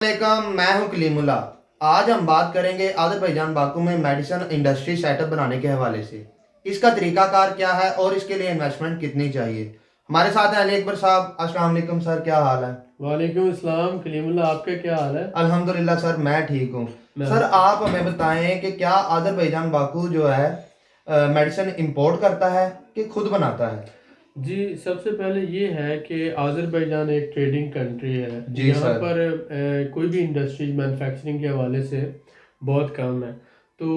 वालेकुम, मैं हूं कलीमुल्ला। आज हम बात करेंगे अज़रबैजान बाकू में मेडिसिन इंडस्ट्री सेटअप बनाने के हवाले से। इसका तरीकाकार क्या है और इसके लिए इन्वेस्टमेंट कितनी चाहिए। हमारे साथ हैं अली अकबर साहब। अस्सलाम वालेकुम सर, क्या हाल है? वालेकुम अस्सलाम कलीमुल्ला, आपका क्या हाल है? अल्हम्दुलिल्लाह सर, मैं ठीक हूँ। मैं सर आप हमें बताएं कि क्या अज़रबैजान बाकू जो है मेडिसिन इंपोर्ट करता है कि खुद बनाता है? जी, सबसे पहले ये है कि आज़रबाईजान एक ट्रेडिंग कंट्री है। जी यहाँ सर। पर कोई भी इंडस्ट्री मैन्युफैक्चरिंग के हवाले से बहुत कम है। तो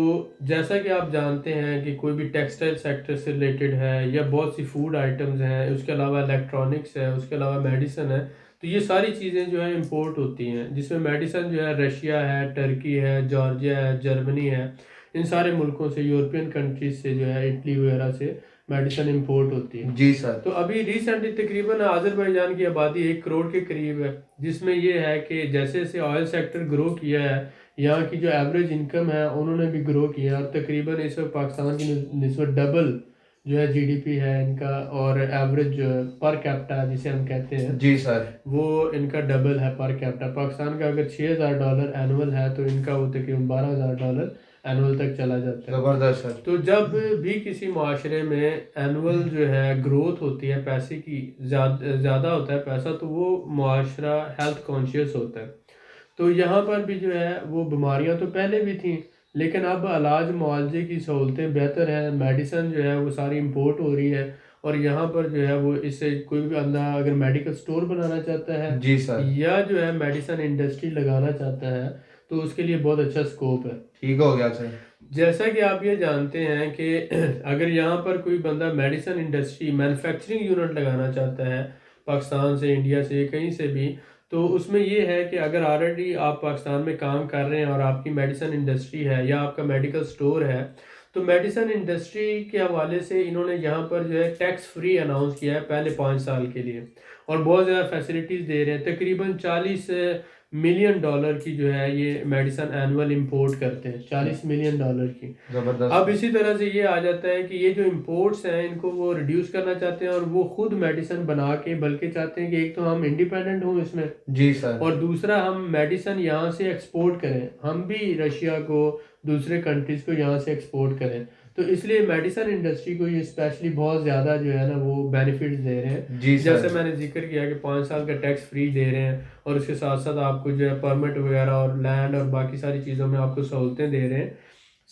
जैसा कि आप जानते हैं कि कोई भी टेक्सटाइल सेक्टर से रिलेटेड है या बहुत सी फूड आइटम्स हैं, उसके अलावा इलेक्ट्रॉनिक्स है, उसके अलावा मेडिसिन है। तो ये सारी चीज़ें जो है इंपोर्ट होती हैं, जिसमें मेडिसिन जो है रशिया है, टर्की है, जॉर्जिया है, जर्मनी है। इन सारे मुल्कों से, यूरोपियन कंट्रीज से जो है, इटली वगैरह से मेडिसिन इंपोर्ट होती है। जी सर। तो अभी रिसेंटली तकरीबन आज़रबाईजान की आबादी 1 करोड़ के करीब है, जिसमें ये है कि जैसे जैसे ऑयल सेक्टर ग्रो किया है, यहाँ की जो एवरेज इनकम है उन्होंने भी ग्रो किया है। और तकरीबन इस वक्त पाकिस्तान की निस्बत डबल जो है जीडीपी है इनका, और एवरेज पर कैपिटा जिसे हम कहते हैं जी सर। वो इनका डबल है। पर कैपिटा पाकिस्तान का अगर $6,000 एनुअल है तो इनका वो तकरीबन $12,000 एनुअल तक चला जाता है। जबरदस्त सर। तो जब भी किसी माशरे में एनुअल जो है ग्रोथ होती है, पैसे की ज़्यादा होता है पैसा, तो वो माशरा हेल्थ कॉन्शियस होता है। तो यहाँ पर भी जो है वो बीमारियाँ तो पहले भी थी, लेकिन अब इलाज मुआवजे की सहूलतें बेहतर हैं, मेडिसिन जो है वो सारी इंपोर्ट हो रही है। और यहाँ पर जो है वो इससे कोई भी बंदा अगर मेडिकल स्टोर बनाना चाहता है जी सर। या जो है मेडिसिन इंडस्ट्री लगाना चाहता है तो उसके लिए बहुत अच्छा स्कोप है। ठीक हो गया सर। जैसा कि आप ये जानते हैं कि अगर यहाँ पर कोई बंदा मेडिसिन इंडस्ट्री मैन्युफैक्चरिंग यूनिट लगाना चाहता है, पाकिस्तान से, इंडिया से, कहीं से भी, तो उसमें ये है कि अगर ऑलरेडी आप पाकिस्तान में काम कर रहे हैं और आपकी मेडिसिन इंडस्ट्री है या आपका मेडिकल स्टोर है, तो मेडिसिन इंडस्ट्री के हवाले से इन्होंने यहाँ पर जो है टैक्स फ्री अनाउंस किया है पहले 5 साल के लिए। और बहुत ज़्यादा फैसिलिटीज़ दे रहे हैं। तकरीबन $40 मिलियन की जो है ये मेडिसिन एनुअल इंपोर्ट करते हैं, $40 मिलियन की। अब जबरदस्त। इसी तरह से ये आ जाता है कि ये जो इंपोर्ट्स हैं इनको वो रिड्यूस करना चाहते हैं और वो खुद मेडिसिन बना के, बल्कि चाहते हैं कि एक तो हम इंडिपेंडेंट हों इसमें, जी सर। और दूसरा हम मेडिसिन यहाँ से एक्सपोर्ट करें, हम भी रशिया को, दूसरे कंट्रीज़ को यहाँ से एक्सपोर्ट करें। तो इसलिए मेडिसिन इंडस्ट्री को ये स्पेशली बहुत ज़्यादा जो है ना वो बेनिफिट्स दे रहे हैं। जी जैसे सर। मैंने जिक्र किया कि 5 साल का टैक्स फ्री दे रहे हैं, और उसके साथ साथ आपको जो है परमिट वगैरह और लैंड और बाकी सारी चीज़ों में आपको सहूलतें दे रहे हैं।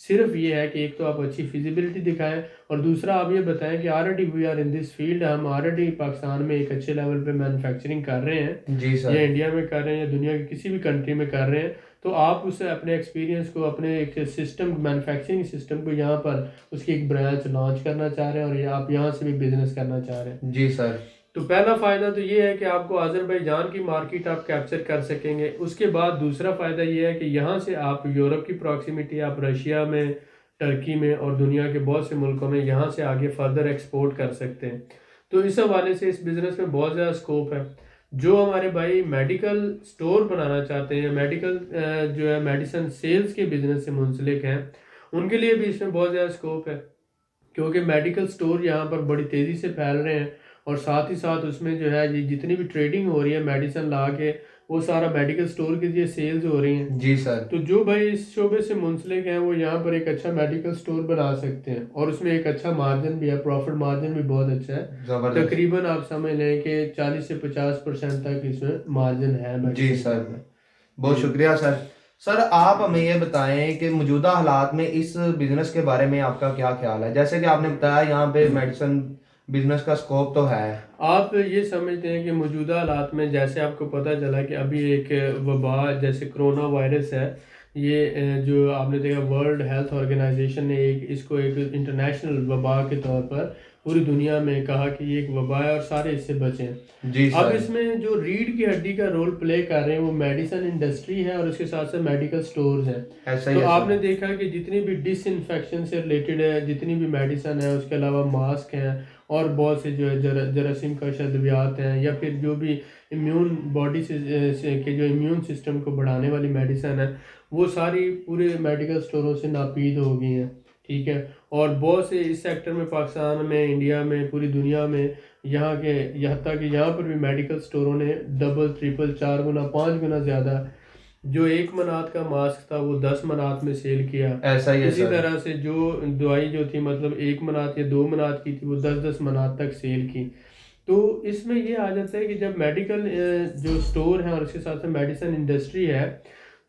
सिर्फ ये है कि एक तो आप अच्छी फिजिबिलिटी दिखाएं, और दूसरा आप ये बताएं कि already we are in this field, हम ऑलरेडी पाकिस्तान में एक अच्छे लेवल पे मैन्युफैक्चरिंग कर रहे हैं, जी या सर। इंडिया में कर रहे हैं या दुनिया की किसी भी कंट्री में कर रहे हैं। तो आप उससे अपने एक्सपीरियंस को, अपने एक सिस्टम, मैन्युफैक्चरिंग सिस्टम को यहाँ पर उसकी एक ब्रांच लॉन्च करना चाह रहे हैं, और ये आप यहाँ से भी बिजनेस करना चाह रहे हैं। जी सर। तो पहला फ़ायदा तो ये है कि आपको अज़रबैजान की मार्केट आप कैप्चर कर सकेंगे। उसके बाद दूसरा फ़ायदा ये है कि यहाँ से आप यूरोप की प्रॉक्सिमिटी, आप रशिया में, टर्की में और दुनिया के बहुत से मुल्कों में यहाँ से आगे फर्दर एक्सपोर्ट कर सकते हैं। तो इस हवाले से इस बिज़नेस में बहुत ज़्यादा स्कोप है। जो हमारे भाई मेडिकल स्टोर बनाना चाहते हैं, मेडिकल जो है मेडिसिन सेल्स के बिज़नेस से मुंसलिक हैं, उनके लिए भी इसमें बहुत ज़्यादा स्कोप है, क्योंकि मेडिकल स्टोर यहाँ पर बड़ी तेज़ी से फैल रहे हैं। और साथ ही साथ उसमें जो है ये जितनी भी ट्रेडिंग हो रही है मेडिसिन ला के, वो सारा मेडिकल स्टोर के लिए सेल्स हो रही हैं। जी सर। तो जो भाई इस शोबे से मुंसलिक हैं वो यहाँ पर एक अच्छा मेडिकल स्टोर बना सकते हैं, और उसमें एक अच्छा मार्जिन भी है, प्रॉफिट मार्जिन भी बहुत अच्छा है। जबरदस्त। तकरीबन आप समझ लें कि 40 से 50% तक इसमें मार्जिन है जी मेडिसिन के सर। ऊपर। बहुत जी। शुक्रिया सर। सर आप हमें ये बताएं कि मौजूदा हालात में इस बिजनेस के बारे में आपका क्या ख्याल है। जैसे कि आपने बताया यहाँ पे मेडिसिन बिजनेस का स्कोप तो है। आप ये समझते हैं कि मौजूदा हालात में, जैसे आपको पता चला कि अभी एक वबा जैसे कोरोना वायरस है, ये जो आपने देखा वर्ल्ड हेल्थ ऑर्गेनाइजेशन ने एक इसको एक इंटरनेशनल वबा के तौर पर पूरी दुनिया में कहा कि ये एक वबा है और सारे इससे बचें। जी अब सर। इसमें जो रीढ़ की हड्डी का रोल प्ले कर रहे हैं वो मेडिसिन इंडस्ट्री है, और उसके साथ साथ मेडिकल स्टोर्स हैं। ऐसा ही तो है आपने सर। देखा कि जितनी भी डिसइंफेक्शन से रिलेटेड है, जितनी भी मेडिसिन है, उसके अलावा मास्क हैं, और बहुत से जो है जरासीम का अद्वियात हैं, या फिर जो भी इम्यून बॉडी से के जो इम्यून सिस्टम को बढ़ाने वाली मेडिसिन है, वो सारी पूरे मेडिकल स्टोरों से नापीद हो गई हैं। ठीक है। और बहुत से इस सेक्टर में पाकिस्तान में, इंडिया में, पूरी दुनिया में, यहाँ के, यहाँ तक कि यहाँ पर भी मेडिकल स्टोरों ने डबल, ट्रिपल, 4 गुना, 5 गुना ज़्यादा जो 1 मनात का मास्क था वो 10 मनात में सेल किया। ऐसा ही है इसी सर। तरह से जो दवाई जो थी मतलब 1 मनात या 2 मनात की थी वो 10-10 मनात तक सेल की। तो इसमें ये आ जाता है कि जब मेडिकल जो स्टोर है और उसके साथ में मेडिसिन इंडस्ट्री है,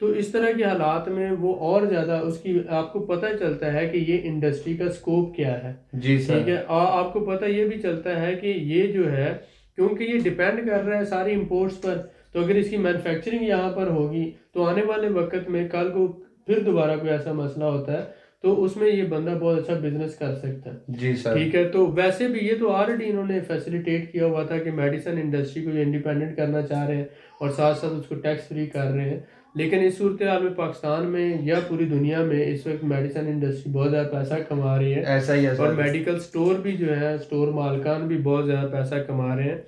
तो इस तरह के हालात में वो और ज़्यादा उसकी आपको पता चलता है कि ये इंडस्ट्री का स्कोप क्या है। जी ठीक सर। है, और आपको पता ये भी चलता है कि ये जो है, क्योंकि ये डिपेंड कर रहा है सारी इंपोर्ट्स पर, तो अगर इसकी मैन्युफैक्चरिंग यहाँ पर होगी तो आने वाले वक्त में कल को फिर दोबारा कोई ऐसा मसला होता है तो उसमें ये बंदा बहुत अच्छा बिजनेस कर सकता है। जी सर। ठीक है, तो वैसे भी ये तो ऑलरेडी इन्होंने फैसिलिटेट किया हुआ था कि मेडिसिन इंडस्ट्री को ये इंडिपेंडेंट करना चाह रहे हैं और साथ साथ उसको टैक्स फ्री कर रहे हैं। लेकिन इस सूरत हाल में पाकिस्तान में या पूरी दुनिया में इस वक्त मेडिसिन इंडस्ट्री बहुत ज़्यादा पैसा कमा रही है ऐसा ही है और सर। मेडिकल स्टोर भी जो है, स्टोर मालकान भी बहुत ज़्यादा पैसा कमा रहे हैं।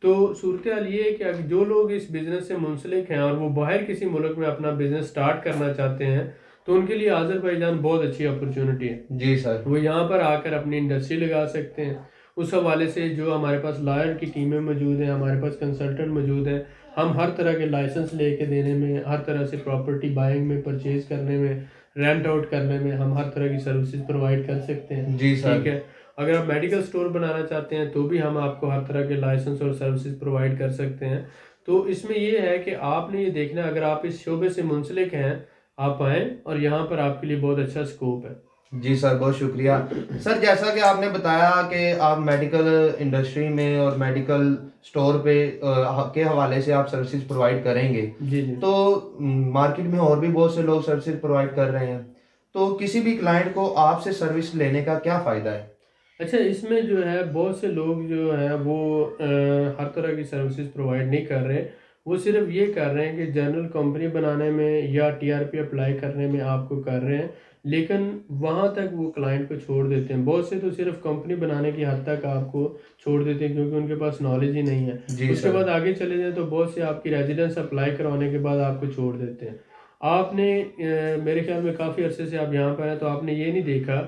तो सूरत हाल ये है कि अगर जो लोग इस बिज़नेस से मुंसलिक हैं और वो बाहर किसी मुल्क में अपना बिज़नेस स्टार्ट करना चाहते हैं, तो उनके लिए आज़रबाईजान बहुत अच्छी अपॉर्चुनिटी है। जी सर। वो यहाँ पर आकर अपनी इंडस्ट्री लगा सकते हैं। उस हवाले से जो हमारे पास लॉयर की टीमें मौजूद हैं, हमारे पास कंसल्टेंट मौजूद हैं, हम हर तरह के लाइसेंस लेके देने में, हर तरह से प्रॉपर्टी बाइंग में, परचेज करने में, रेंट आउट करने में हम हर तरह की सर्विसेज प्रोवाइड कर सकते हैं। जी सर। ठीक है, अगर आप मेडिकल स्टोर बनाना चाहते हैं तो भी हम आपको हर तरह के लाइसेंस और सर्विसेज प्रोवाइड कर सकते हैं। तो इसमें ये है कि आपने ये देखना है, अगर आप इस शोबे से मुंसलिक हैं, आप आएँ और यहाँ पर आपके लिए बहुत अच्छा स्कोप है। जी सर, बहुत शुक्रिया। सर, जैसा कि आपने बताया कि आप मेडिकल इंडस्ट्री में और मेडिकल स्टोर पे के हवाले से आप सर्विसेज प्रोवाइड करेंगे, जी जी। तो मार्केट में और भी बहुत से लोग सर्विसेज प्रोवाइड कर रहे हैं, तो किसी भी क्लाइंट को आपसे सर्विस लेने का क्या फ़ायदा है? अच्छा, इसमें जो है बहुत से लोग जो हैं वो हर तरह की सर्विसेज प्रोवाइड नहीं कर रहे। वो सिर्फ ये कर रहे हैं कि जनरल कंपनी बनाने में या टीआरपी अप्लाई करने में आपको कर रहे हैं, लेकिन वहाँ तक वो क्लाइंट को छोड़ देते हैं। बहुत से तो सिर्फ कंपनी बनाने की हद तक आपको छोड़ देते हैं क्योंकि उनके पास नॉलेज ही नहीं है। जी उसके सर। बाद आगे चले जाएँ तो बहुत से आपकी रेजिडेंस अप्लाई करवाने के बाद आपको छोड़ देते हैं। आपने मेरे ख्याल में काफ़ी अरसे से आप यहाँ पर हैं, तो आपने ये नहीं देखा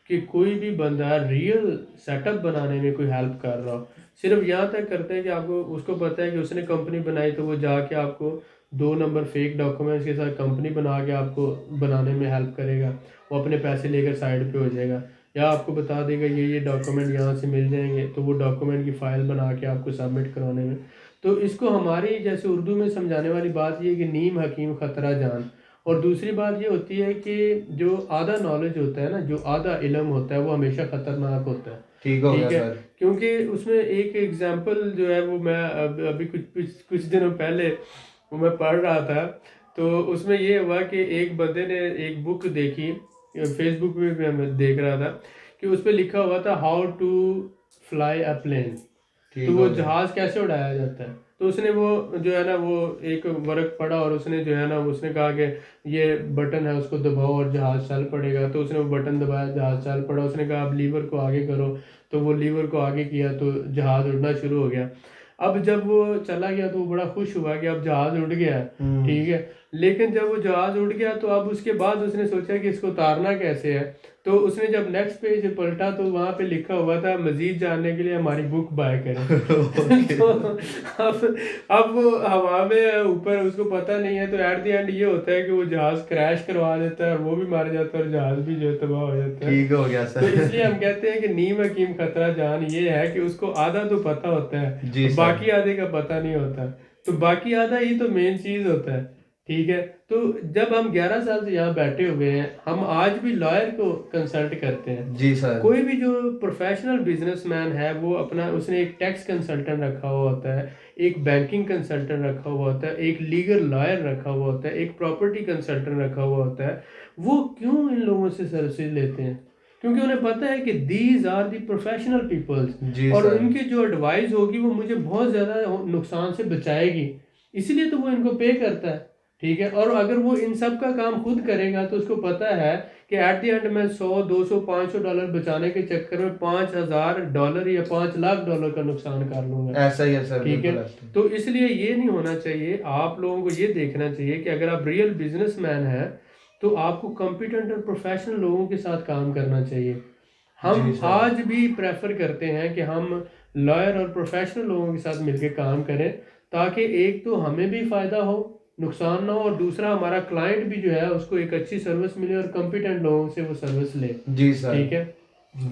कि कोई भी बंदा रियल सेटअप बनाने में कोई हेल्प कर रहा हो। सिर्फ यहाँ तक करते हैं कि आपको उसको पता है कि उसने कंपनी बनाई तो वो जाके आपको 2 नंबर फेक डॉक्यूमेंट्स के साथ कंपनी बना के आपको बनाने में हेल्प करेगा। वो अपने पैसे लेकर साइड पे हो जाएगा या आपको बता देगा ये डॉक्यूमेंट यहाँ से मिल जाएंगे, तो वो डॉक्यूमेंट की फ़ाइल बना के आपको सबमिट करवाने में। तो इसको हमारी जैसे उर्दू में समझाने वाली बात ये है कि नीम हकीम ख़तरा जान। और दूसरी बात ये होती है कि जो आधा नॉलेज होता है ना, जो आधा इल्म होता है वो हमेशा ख़तरनाक होता है। ठीक हो गया ठीक है, सर। क्योंकि उसमें एक एग्जांपल जो है वो मैं अभी कुछ कुछ कुछ दिनों पहले वो मैं पढ़ रहा था। तो उसमें ये हुआ कि एक बंदे ने एक बुक देखी, फेसबुक पे भी मैं देख रहा था कि उस पर लिखा हुआ था how to fly a plane. तो ठीक वो हो गया। जहाज कैसे उड़ाया जाता है, तो उसने वो जो है ना वो एक वर्क पढ़ा और उसने जो है ना उसने कहा कि ये बटन है उसको दबाओ और जहाज चल पड़ेगा। तो उसने वो बटन दबाया, जहाज चल पड़ा। उसने कहा अब लीवर को आगे करो, तो वो लीवर को आगे किया तो जहाज उड़ना शुरू हो गया। अब जब वो चला गया तो वो बड़ा खुश हुआ कि अब जहाज उड़ गया है। ठीक है, लेकिन जब वो जहाज उड़ गया तो अब उसके बाद उसने सोचा कि इसको उतारना कैसे है। तो उसने जब नेक्स्ट पेज पलटा तो वहाँ पे लिखा हुआ था मजीद जानने के लिए हमारी बुक बाय करें। ओके। तो अब वो हवा में ऊपर उसको पता नहीं है, तो एट द एंड ये होता है कि वो जहाज क्रैश करवा देता है और वो भी मार जाता है और जहाज भी जो है तबाह हो जाता है। ठीक हो गया तो सर। इसलिए हम कहते हैं कि नीम हकीम खतरा जान। ये है कि उसको आधा तो पता होता है, जी सर। बाकी आधे का पता नहीं होता। तो बाकी आधा ही तो मेन चीज होता है। ठीक है, तो जब हम 11 साल से यहाँ बैठे हुए हैं, हम आज भी लॉयर को कंसल्ट करते हैं। जी सर। कोई भी जो प्रोफेशनल बिजनेसमैन है वो अपना उसने एक टैक्स कंसल्टेंट रखा हुआ होता है, एक बैंकिंग कंसल्टेंट रखा हुआ होता है, एक लीगल लॉयर रखा हुआ होता है, एक प्रॉपर्टी कंसल्टेंट रखा हुआ होता है। वो क्यों इन लोगों से सर्विसेज लेते हैं? क्योंकि उन्हें पता है कि these are the professional peoples ji और सर। उनकी जो एडवाइस होगी वो मुझे बहुत ज़्यादा नुकसान से बचाएगी। इसलिए तो वो इनको पे करता है। ठीक है, और अगर वो इन सब का काम खुद करेगा तो उसको पता है कि एट द एंड में 100 200 500 डॉलर बचाने के चक्कर में $5000 या $5 लाख का नुकसान कर लूंगा। ऐसा ही है सर, ठीक है, बिल्कुल ऐसा ही। तो इसलिए ये नहीं होना चाहिए। आप लोगों को ये देखना चाहिए कि अगर आप रियल बिजनेसमैन हैं तो आपको कॉम्पिटेंट और प्रोफेशनल लोगों के साथ काम करना चाहिए। जी हम सर। आज भी प्रेफर करते हैं कि हम लॉयर और प्रोफेशनल लोगों के साथ मिलकर काम करें, ताकि एक तो हमें भी फ़ायदा हो, नुकसान ना हो, और दूसरा हमारा क्लाइंट भी जो है उसको एक अच्छी सर्विस मिले और कॉम्पिटेंट लोगों से वो सर्विस ले। जी सर। ठीक है,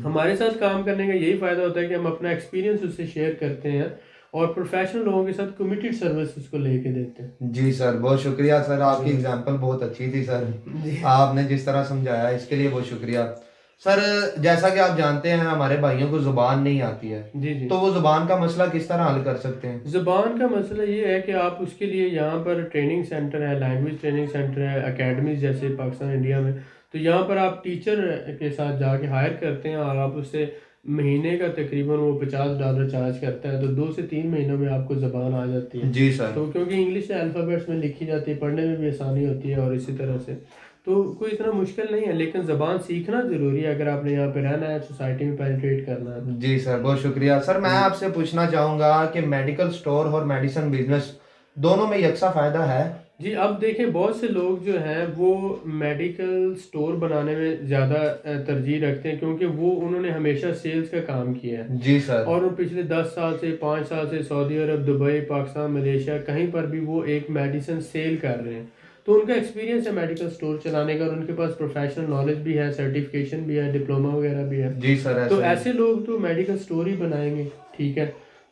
हमारे साथ काम करने का यही फ़ायदा होता है कि हम अपना एक्सपीरियंस उससे शेयर करते हैं और प्रोफेशनल लोगों के साथ कमिटेड सर्विस उसको लेके देते हैं। जी सर, बहुत शुक्रिया सर, आपकी जी एग्जांपल बहुत अच्छी थी सर। जी आपने जिस तरह समझाया इसके लिए बहुत शुक्रिया सर। जैसा कि आप जानते हैं हमारे भाइयों को ज़ुबान नहीं आती है, जी जी। तो वो ज़ुबान का मसला किस तरह हल कर सकते हैं? ज़ुबान का मसला ये है कि आप उसके लिए यहाँ पर ट्रेनिंग सेंटर है, लैंग्वेज ट्रेनिंग सेंटर है, अकेडमीज जैसे पाकिस्तान इंडिया में, तो यहाँ पर आप टीचर के साथ जाके हायर करते हैं और आप उससे महीने का तकरीबन वो $50 चार्ज करता है, तो 2 से 3 महीनों में आपको ज़बान आ जाती है। जी सर। तो क्योंकि इंग्लिश अल्फ़ाबेट्स में लिखी जाती है, पढ़ने में भी आसानी होती है और इसी तरह से तो कोई इतना मुश्किल नहीं है, लेकिन ज़बान सीखना ज़रूरी है अगर आपने यहाँ पे रहना है, सोसाइटी में पेनिट्रेट करना है तो। जी सर, बहुत शुक्रिया सर। मैं जी आपसे पूछना चाहूँगा कि मेडिकल स्टोर और मेडिसिन बिजनेस दोनों में यकसा फ़ायदा है? जी, अब देखें बहुत से लोग जो हैं वो मेडिकल स्टोर बनाने में ज़्यादा तरजीह रखते हैं, क्योंकि वो उन्होंने हमेशा सेल्स का काम किया है जी सर। और वो पिछले 10 साल से 5 साल से सऊदी अरब, दुबई, पाकिस्तान, मलेशिया कहीं पर भी वो एक मेडिसिन सेल कर रहे हैं। तो उनका एक्सपीरियंस है मेडिकल स्टोर चलाने का और उनके पास प्रोफेशनल नॉलेज भी है, सर्टिफिकेशन भी है, डिप्लोमा वगैरह भी है। जी सर, तो ऐसा ही। ऐसे लोग तो मेडिकल स्टोर ही बनाएंगे। ठीक है,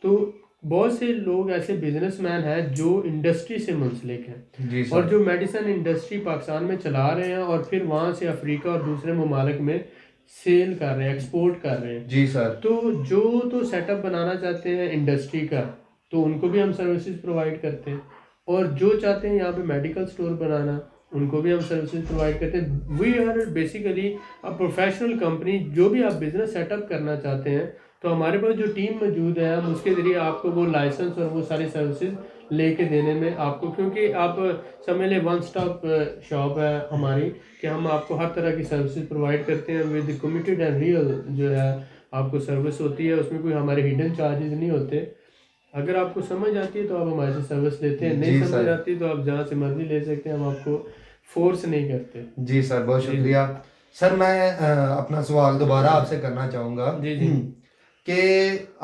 तो बहुत से लोग ऐसे बिजनेसमैन हैं जो इंडस्ट्री से मुंसलिक हैं जी और सर। जो मेडिसिन इंडस्ट्री पाकिस्तान में चला रहे हैं और फिर वहाँ से अफ्रीका और दूसरे ममालिक में सेल कर रहे हैं, एक्सपोर्ट कर रहे हैं। जी सर। तो जो तो सेटअप बनाना चाहते हैं इंडस्ट्री का, तो उनको भी हम सर्विसेज प्रोवाइड करते हैं, और जो चाहते हैं यहाँ पे मेडिकल स्टोर बनाना, उनको भी हम सर्विसेज प्रोवाइड करते हैं। We are basically a professional company. जो भी आप बिजनेस सेटअप करना चाहते हैं तो हमारे पास जो टीम मौजूद है, हम उसके ज़रिए आपको वो लाइसेंस और वो सारी सर्विसेज लेके देने में आपको, क्योंकि आप समझ लें वन स्टॉप शॉप है हमारी, कि हम आपको हर तरह की सर्विसेज प्रोवाइड करते हैं विद कमिटेड एंड रियल जो है आपको सर्विस होती है। उसमें कोई हमारे हिडन चार्जेस नहीं होते। अगर आपको समझ आती है तो आप हमारे से सर्विस लेते हैं, नहीं जी समझ सर। आती तो आप जहाँ से मर्जी ले सकते हैं, हम आपको फोर्स नहीं करते। जी सर, बहुत जी जी शुक्रिया सर। मैं अपना सवाल दोबारा आपसे करना चाहूँगा जी जी कि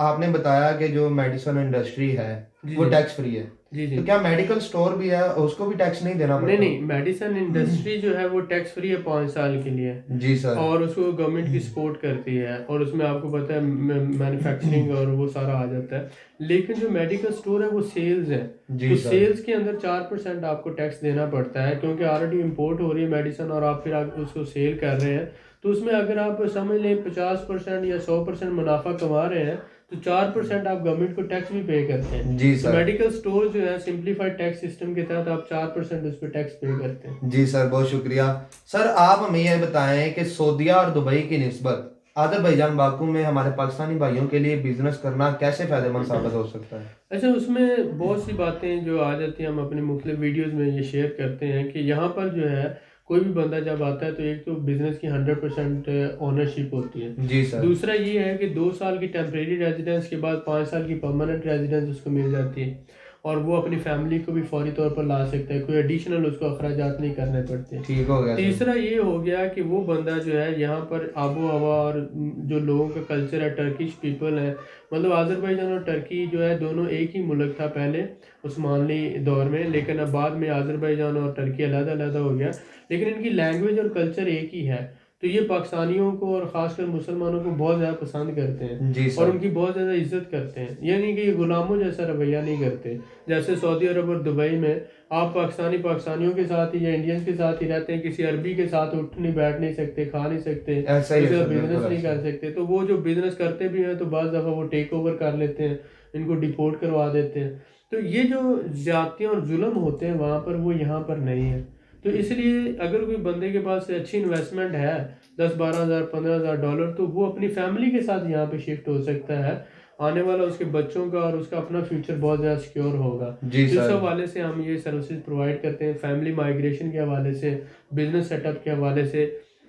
आपने बताया कि जो मेडिसिन इंडस्ट्री है जी वो जी टैक्स फ्री है, जी जी। तो क्या मेडिकल स्टोर भी है उसको भी टैक्स नहीं देना नहीं पड़ता? नहीं, मेडिसिन इंडस्ट्री जो है वो टैक्स फ्री है 5 साल के लिए, जी सर। और उसको गवर्नमेंट की सपोर्ट करती है और उसमें आपको पता है मैन्युफैक्चरिंग और वो सारा आ जाता है। लेकिन जो मेडिकल स्टोर है वो सेल्स है, जी तो सर। सेल्स के अंदर 4% आपको टैक्स देना पड़ता है, क्योंकि ऑलरेडी इंपोर्ट हो रही है मेडिसिन और आप फिर उसको सेल कर रहे हैं। तो उसमें अगर आप समझ लें 50% या 100% मुनाफा कमा रहे हैं, तो 4% आप गवर्नमेंट को टैक्स भी पे करते हैं। जी तो सर। मेडिकल स्टोर जो है सिंप्लीफाइड टैक्स सिस्टम के तहत आप 4% उस पर टैक्स पे करते हैं। जी सर, बहुत शुक्रिया सर। आप हमें यह बताएं कि सऊदीया और दुबई की निस्बत अजरबैजान बाकू में हमारे पाकिस्तानी भाइयों के लिए बिजनेस करना कैसे फायदेमंद साबित हो सकता है? अच्छा, उसमें बहुत सी बातें जो आ जाती हैं, हम अपने मुख्तलिफ वीडियोज़ में ये शेयर करते हैं कि यहाँ पर जो है कोई भी बंदा जब आता है तो एक तो बिज़नेस की 100% ओनरशिप होती है। जी सर। दूसरा ये है कि 2 साल की टेम्परेरी रेजिडेंस के बाद 5 साल की परमानेंट रेजिडेंस उसको मिल जाती है और वो अपनी फैमिली को भी फौरी तौर पर ला सकता है, कोई एडिशनल उसको अखराजात नहीं करने पड़ते। ठीक हो गया सर। तीसरा ये हो गया कि वो बंदा जो है यहाँ पर आबो हवा और जो लोगों का कल्चर है, टर्किश पीपल है, मतलब आज़रबाईजान और टर्की जो है दोनों एक ही मुल्क था पहले उस्मानी दौर में, लेकिन अब बाद में आज़रबाईजान और टर्की अलग-अलग हो गया, लेकिन इनकी लैंग्वेज और कल्चर एक ही है। तो ये पाकिस्तानियों को और ख़ासकर मुसलमानों को बहुत ज़्यादा पसंद करते हैं जी और सर। उनकी बहुत ज़्यादा इज्जत करते हैं, यानी कि ये गुलामों जैसा रवैया नहीं करते। जैसे सऊदी अरब और दुबई में आप पाकिस्तानियों के साथ ही या इंडियंस के साथ ही रहते हैं, किसी अरबी के साथ उठ नहीं बैठ नहीं सकते, खा नहीं सकते, ऐसा ही है किसी का सर, बिजनेस बिल्कुल नहीं ऐसा कर ही। सकते। तो वो जो बिजनेस करते भी हैं तो बाज़ दफ़ा वो टेक ओवर कर लेते हैं, इनको डिपोर्ट करवा देते हैं। तो ये जो ज़्यादतियाँ और जुल्म होते हैं वहाँ पर, वो यहाँ पर नहीं है। तो इसलिए अगर कोई बंदे के पास अच्छी इन्वेस्टमेंट है 10-12 हज़ार $15,000, तो वो अपनी फैमिली के साथ यहाँ पे शिफ्ट हो सकता है। आने वाला उसके बच्चों का और उसका अपना फ्यूचर बहुत ज़्यादा सिक्योर होगा। जी तो इस सर। हवाले से हम ये सर्विसेज प्रोवाइड करते हैं, फैमिली माइग्रेशन के हवाले से, बिजनेस सेटअप के हवाले से,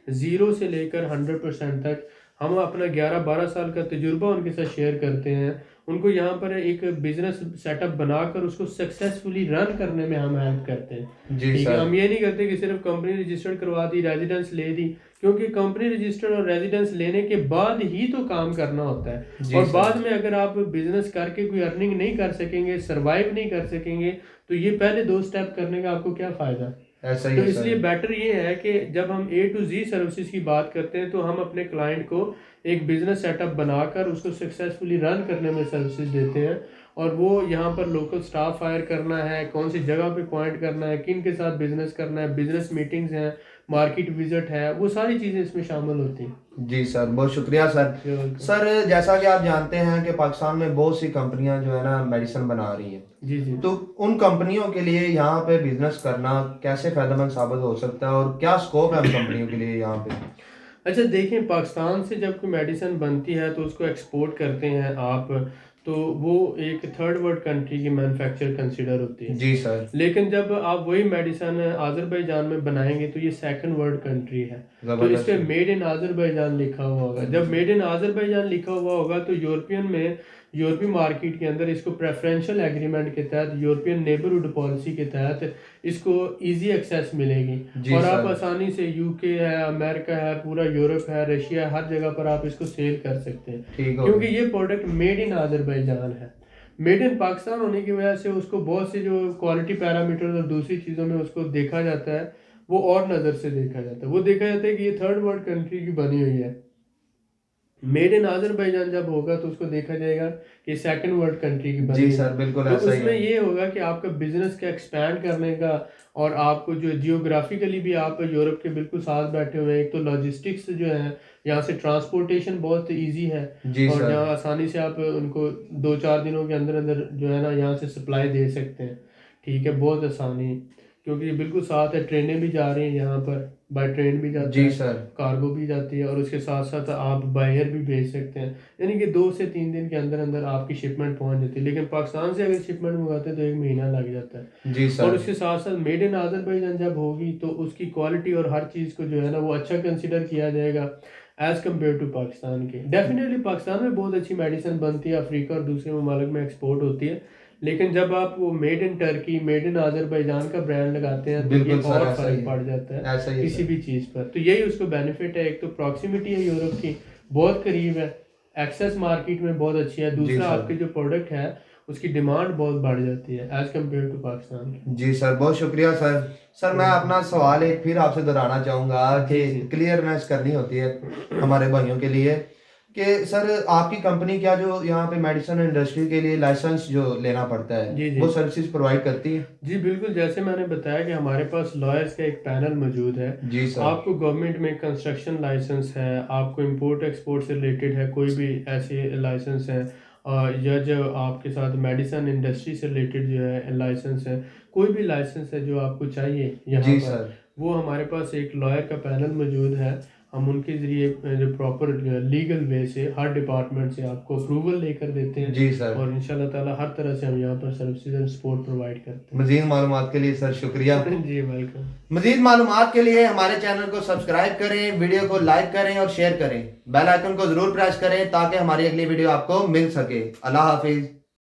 0 से लेकर 100% तक। हम अपना 11-12 साल का तजुर्बा उनके साथ शेयर करते हैं, उनको यहाँ पर एक बिजनेस सेटअप बनाकर उसको सक्सेसफुली रन करने में हम हेल्प करते हैं। जी ठीक है, सर। हम ये नहीं करते कि सिर्फ कंपनी रजिस्टर्ड करवा दी, रेजिडेंस ले दी, क्योंकि कंपनी रजिस्टर्ड और रेजिडेंस लेने के बाद ही तो काम करना होता है। जी और सर। बाद में अगर आप बिजनेस करके कोई अर्निंग नहीं कर सकेंगे, सरवाइव नहीं कर सकेंगे, तो ये पहले 2 स्टेप करने का आपको क्या फ़ायदा। ऐसा ही तो है इसलिए सर। बेटर ये है कि जब हम A to Z सर्विसेज की बात करते हैं तो हम अपने क्लाइंट को एक बिजनेस सेटअप बनाकर उसको सक्सेसफुली रन करने में सर्विसेज देते हैं, और वो यहाँ पर लोकल स्टाफ हायर करना है, कौन सी जगह पे पॉइंट करना है, किन के साथ बिजनेस करना है, बिजनेस मीटिंग्स हैं, मार्केट विजिट है, वो सारी चीज़ें इसमें शामिल होती हैं। जी सर, बहुत शुक्रिया सर। You're welcome। सर जैसा कि आप जानते हैं कि पाकिस्तान में बहुत सी कंपनियां जो है ना मेडिसिन बना रही हैं, जी जी। तो उन कंपनियों के लिए यहाँ पे बिजनेस करना कैसे फायदेमंद साबित हो सकता है और क्या स्कोप है उन कंपनियों के लिए यहाँ पे। अच्छा देखें, पाकिस्तान से जब कोई मेडिसिन बनती है तो उसको एक्सपोर्ट करते हैं आप, तो वो एक थर्ड वर्ल्ड कंट्री की मैन्युफैक्चर कंसिडर होती है। जी सर। लेकिन जब आप वही मेडिसिन आज़रबाईजान में बनाएंगे तो ये सेकंड वर्ल्ड कंट्री है, तो इस जबरदस्त पे है। मेड इन आज़रबाईजान लिखा हुआ होगा। जब मेड इन आज़रबाईजान लिखा हुआ होगा तो यूरोपीय मार्केट के अंदर इसको प्रेफरेंशियल एग्रीमेंट के तहत, यूरोपियन नेबरहुड पॉलिसी के तहत इसको इजी एक्सेस मिलेगी, जी और आप सर। आसानी से यूके है, अमेरिका है, पूरा यूरोप है, रशिया है, हर जगह पर आप इसको सेल कर सकते हैं, ठीक हो क्योंकि गया। ये प्रोडक्ट मेड इन आज़रबाईजान है। मेड इन पाकिस्तान होने की वजह से उसको बहुत से जो क्वालिटी पैरामीटर्स और दूसरी चीज़ों में उसको देखा जाता है, वो और नज़र से देखा जाता है। वो देखा जाता है कि ये थर्ड वर्ल्ड कंट्री की बनी हुई है। मेड इन आज़रबाईजान जब होगा तो उसको देखा जाएगा कि सेकंड वर्ल्ड कंट्री की बनी जी हुई सर, है। बिल्कुल तो ऐसा ही उसमें है। ये होगा कि आपका बिजनेस का एक्सपैंड करने का, और आपको जो जियोग्राफिकली भी आप यूरोप के बिल्कुल साथ बैठे हुए हैं, एक तो लॉजिस्टिक्स जो है, यहाँ से ट्रांसपोर्टेशन बहुत इजी है, जी और सर। जहाँ आसानी से आप उनको 2-4 दिनों के अंदर अंदर जो है ना यहाँ से सप्लाई दे सकते हैं। ठीक है, बहुत आसानी, क्योंकि ये बिल्कुल साथ है, ट्रेनें भी जा रही हैं यहाँ पर, बाय ट्रेन भी जाता जी है, सर। कार्गो भी जाती है, और उसके साथ साथ आप बाय एयर भी भेज सकते हैं, यानी कि 2 से 3 दिन के अंदर अंदर आपकी शिपमेंट पहुंच जाती है। लेकिन पाकिस्तान से अगर शिपमेंट मंगाते हैं तो 1 महीना लग जाता है। जी और सर। उसके साथ साथ मेड इन आज़रबाईजान जब होगी तो उसकी क्वालिटी और हर चीज़ को जो है ना वो अच्छा कंसिडर किया जाएगा एज़ कम्पेयर टू पाकिस्तान के। डेफिनेटली पाकिस्तान में बहुत अच्छी मेडिसिन बनती है, अफ्रीका और दूसरे ममालिक में एक्सपोर्ट होती है, लेकिन जब आप वो made in Turkey, made in Azerbaijan का ब्रांड लगाते हैं तो ये बिल्कुल सर, और ऐसा ही फर्क है। पड़ जाता है ऐसा ही है किसी सर। भी चीज़ पर। तो यही उसको बेनिफिट है, एक तो प्रॉक्सिमिटी है यूरोप की, बहुत करीब है, एक्सेस मार्केट में बहुत अच्छी है, जी दूसरा सर। आपके जो प्रोडक्ट है उसकी डिमांड बहुत बढ़ जाती है एज़ कम्पेयर टू पाकिस्तान की। जी सर, बहुत शुक्रिया सर। सर मैं अपना सवाल एक फिर आपसे दोहराना चाहूँगा कि जी जी। क्लियरनेस करनी होती है हमारे भाइयों के लिए कि सर आपकी कंपनी क्या जो यहाँ पे मेडिसिन इंडस्ट्री के लिए लाइसेंस जो लेना पड़ता है जी जी। वो सर्विसेज प्रोवाइड करती है। जी बिल्कुल, जैसे मैंने बताया कि हमारे पास लॉयर्स का एक पैनल मौजूद है। जी सर। आपको गवर्नमेंट में कंस्ट्रक्शन लाइसेंस है, आपको इंपोर्ट एक्सपोर्ट से रिलेटेड है, कोई भी ऐसे लाइसेंस है, या जो आपके साथ मेडिसिन इंडस्ट्री से रिलेटेड जो है लाइसेंस है, कोई भी लाइसेंस है जो आपको चाहिए यहाँ जी पर, सर। वो हमारे पास एक लॉयर का पैनल मौजूद है। हम उनके ज़रिए जो प्रॉपर लीगल वे से हर डिपार्टमेंट से आपको अप्रूवल लेकर देते हैं, जी सर। और इंशाल्लाह ताला हर तरह से हम यहाँ पर सर्विसेज एंड सपोर्ट प्रोवाइड करते हैं। मजीद मालूमात के लिए सर शुक्रिया। जी वेलकम। मजीद मालूमात के लिए हमारे चैनल को सब्सक्राइब करें, वीडियो को लाइक करें और शेयर करें, बेल आइकन को जरूर प्रेस करें ताकि हमारी अगली वीडियो आपको मिल सके। अल्लाह हाफिज।